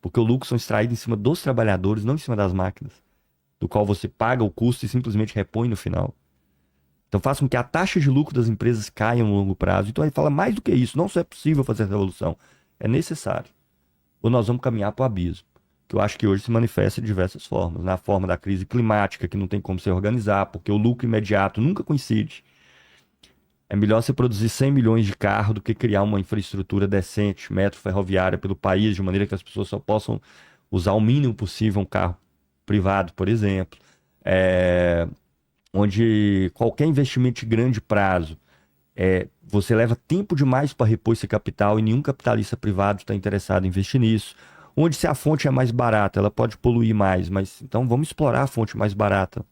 Porque o lucro são extraídos em cima dos trabalhadores, não em cima das máquinas, do qual você paga o custo e simplesmente repõe no final. Então faz com que a taxa de lucro das empresas caia no longo prazo. Então ele fala mais do que isso, não só é possível fazer essa revolução, é necessário. Ou nós vamos caminhar para o abismo, que eu acho que hoje se manifesta de diversas formas. Na forma da crise climática, que não tem como se organizar, porque o lucro imediato nunca coincide. É melhor você produzir 100 milhões de carros do que criar uma infraestrutura decente, metro ferroviária pelo país, de maneira que as pessoas só possam usar o mínimo possível um carro privado, por exemplo. É, onde qualquer investimento de grande prazo, você leva tempo demais para repor esse capital e nenhum capitalista privado está interessado em investir nisso. Onde se a fonte é mais barata, ela pode poluir mais, mas então vamos explorar a fonte mais barata,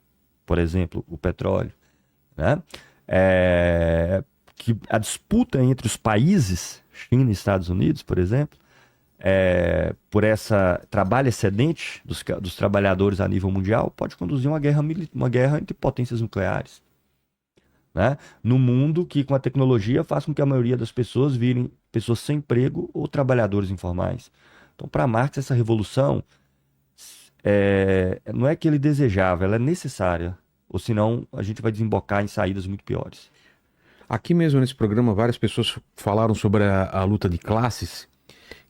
por exemplo, o petróleo, né? Que a disputa entre os países, China e Estados Unidos, por exemplo, por essa trabalho excedente dos trabalhadores a nível mundial, pode conduzir uma guerra entre potências nucleares, né? No mundo que, com a tecnologia, faz com que a maioria das pessoas virem pessoas sem emprego ou trabalhadores informais. Então, para Marx, essa revolução não é que ele desejava, ela é necessária. Ou senão, a gente vai desembocar em saídas muito piores. Aqui mesmo nesse programa, várias pessoas falaram sobre a luta de classes,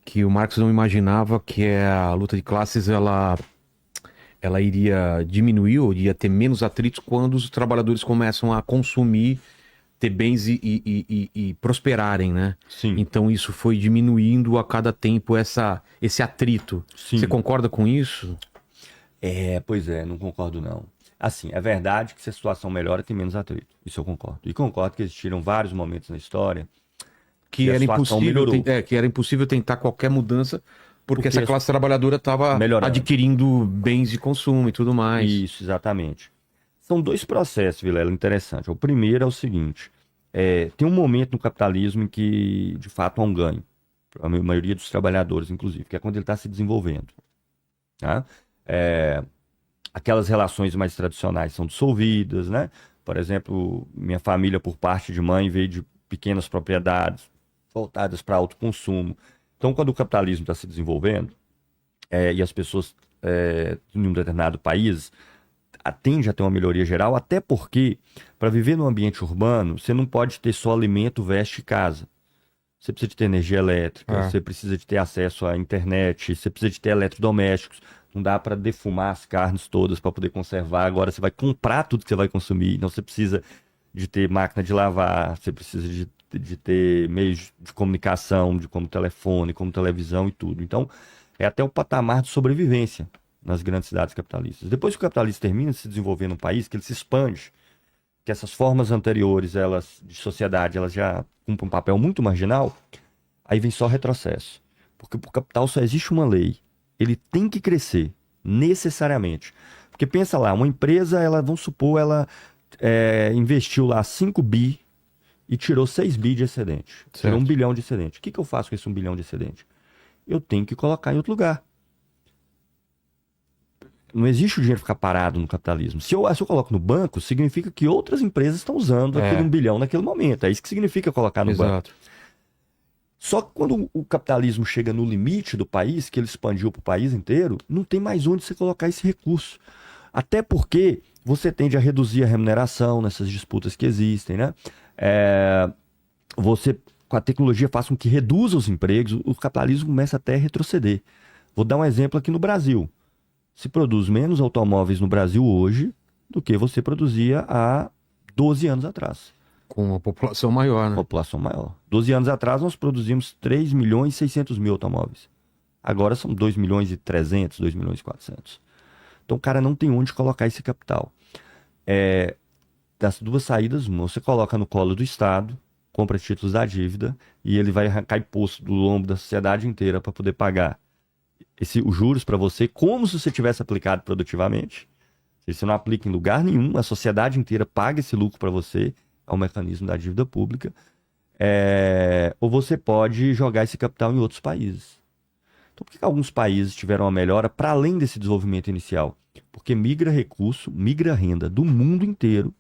que o Marx não imaginava que a luta de classes ela iria diminuir ou iria ter menos atritos quando os trabalhadores começam a consumir, ter bens e prosperarem, né? Sim, Então isso foi diminuindo a cada tempo esse atrito. Você sim. concorda com isso? Pois é, não concordo não. Assim, é verdade que se a situação melhora, tem menos atrito. Isso eu concordo. E concordo que existiram vários momentos na história Que a era situação impossível, melhorou. que era impossível tentar qualquer mudança porque essa Porque classe trabalhadora estava melhorando. adquirindo bens de consumo e tudo mais. Isso, exatamente. São dois processos, Vilela, interessantes. O primeiro é o seguinte: tem um momento no capitalismo em que, de fato, há um ganho. A maioria dos trabalhadores, inclusive, que é quando ele está se desenvolvendo. Tá? Aquelas relações mais tradicionais são dissolvidas, né? Por exemplo, minha família, por parte de mãe, veio de pequenas propriedades voltadas para autoconsumo. Então, quando o capitalismo está se desenvolvendo, e as pessoas em um determinado país tende a ter uma melhoria geral, até porque, para viver num ambiente urbano, você não pode ter só alimento, veste e casa. Você precisa de ter energia elétrica, você precisa de ter acesso à internet, você precisa de ter eletrodomésticos. Não dá para defumar as carnes todas para poder conservar. Agora você vai comprar tudo que você vai consumir. Então você precisa de ter máquina de lavar, você precisa de ter meios de comunicação, como telefone, como televisão e tudo. Então é até o patamar de sobrevivência nas grandes cidades capitalistas. Depois que o capitalismo termina de se desenvolver num país, que ele se expande, que essas formas anteriores de sociedade, elas já cumprem um papel muito marginal, aí vem só retrocesso. Porque para o capital só existe uma lei. Ele tem que crescer, necessariamente. Porque pensa lá, uma empresa, vamos supor, ela investiu lá 5 bi e tirou 6 bi de excedente. Tirou 1 bilhão de excedente. O que eu faço com esse 1 bilhão de excedente? Eu tenho que colocar em outro lugar. Não existe o dinheiro ficar parado no capitalismo. Se eu coloco no banco, significa que outras empresas estão usando aquele 1 bilhão naquele momento. É isso que significa colocar no banco. Só que quando o capitalismo chega no limite do país, que ele expandiu para o país inteiro, não tem mais onde você colocar esse recurso. Até porque você tende a reduzir a remuneração nessas disputas que existem, né? Você, com a tecnologia, faz com que reduza os empregos, o capitalismo começa até a retroceder. Vou dar um exemplo aqui no Brasil. Se produz menos automóveis no Brasil hoje do que você produzia há 12 anos atrás. Com uma população maior, né? População maior. 12 anos atrás nós produzimos 3 milhões e 600 mil automóveis. Agora são 2 milhões e 300, 2 milhões e 400. Então o cara não tem onde colocar esse capital. Das duas saídas, uma, você coloca no colo do Estado, compra títulos da dívida e ele vai arrancar imposto do lombo da sociedade inteira para poder pagar os juros para você, como se você tivesse aplicado produtivamente. Se você não aplica em lugar nenhum, a sociedade inteira paga esse lucro para você, é um mecanismo da dívida pública. Ou você pode jogar esse capital em outros países. Então, por que alguns países tiveram uma melhora para além desse desenvolvimento inicial? Porque migra recurso, migra renda do mundo inteiro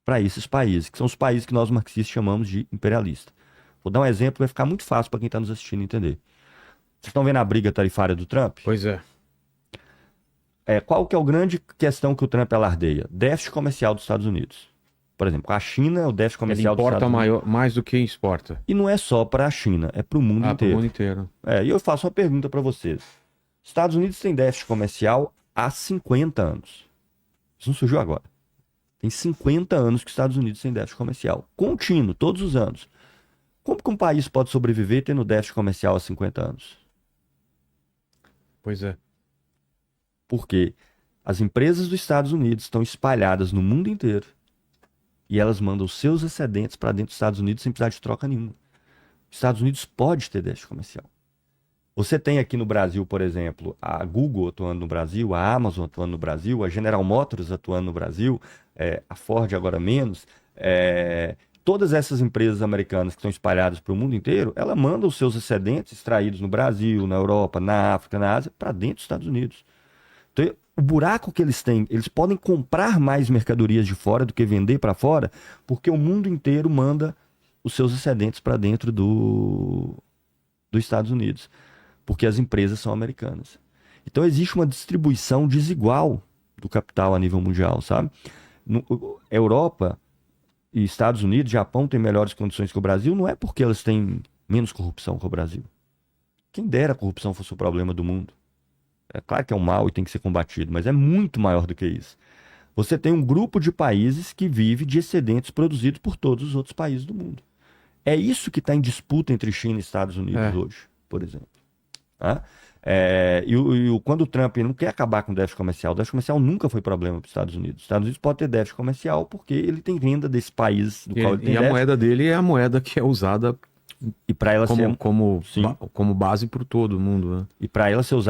para esses países, que são os países que nós marxistas chamamos de imperialistas. Vou dar um exemplo, vai ficar muito fácil para quem está nos assistindo entender. Vocês estão vendo a briga tarifária do Trump? Pois é. Qual que é a grande questão que o Trump alardeia? Déficit comercial dos Estados Unidos. Por exemplo, a China, o déficit Ele comercial dos importa Estados Unidos. mais do que exporta. E não é só para a China, é para o mundo Para o inteiro. mundo inteiro. E eu faço uma pergunta para vocês. Estados Unidos tem déficit comercial há 50 anos. Isso não surgiu agora. Tem 50 anos que os Estados Unidos têm déficit comercial. Contínuo, todos os anos. Como que um país pode sobreviver tendo déficit comercial há 50 anos? Pois é. Porque as empresas dos Estados Unidos estão espalhadas no mundo inteiro e elas mandam os seus excedentes para dentro dos Estados Unidos sem precisar de troca nenhuma. Os Estados Unidos pode ter déficit comercial. Você tem aqui no Brasil, por exemplo, a Google atuando no Brasil, a Amazon atuando no Brasil, a General Motors atuando no Brasil, a Ford agora menos. Todas essas empresas americanas que estão espalhadas para o mundo inteiro, ela manda os seus excedentes extraídos no Brasil, na Europa, na África, na Ásia, para dentro dos Estados Unidos. Então, o buraco que eles têm, eles podem comprar mais mercadorias de fora do que vender para fora, porque o mundo inteiro manda os seus excedentes para dentro dos Estados Unidos, porque as empresas são americanas. Então existe uma distribuição desigual do capital a nível mundial, sabe? Europa e Estados Unidos, Japão têm melhores condições que o Brasil, não é porque elas têm menos corrupção que o Brasil. Quem dera a corrupção fosse o problema do mundo. É claro que é um mal e tem que ser combatido, mas é muito maior do que isso. Você tem um grupo de países que vive de excedentes produzidos por todos os outros países do mundo. É isso que está em disputa entre China e Estados Unidos hoje, por exemplo. Quando o Trump não quer acabar com o déficit comercial nunca foi problema para os Estados Unidos. Os Estados Unidos pode ter déficit comercial porque ele tem renda desse país do qual ele tem E a déficit. moeda dele é a moeda que é usada E para ela como base por todo mundo, né? E para ela ser usada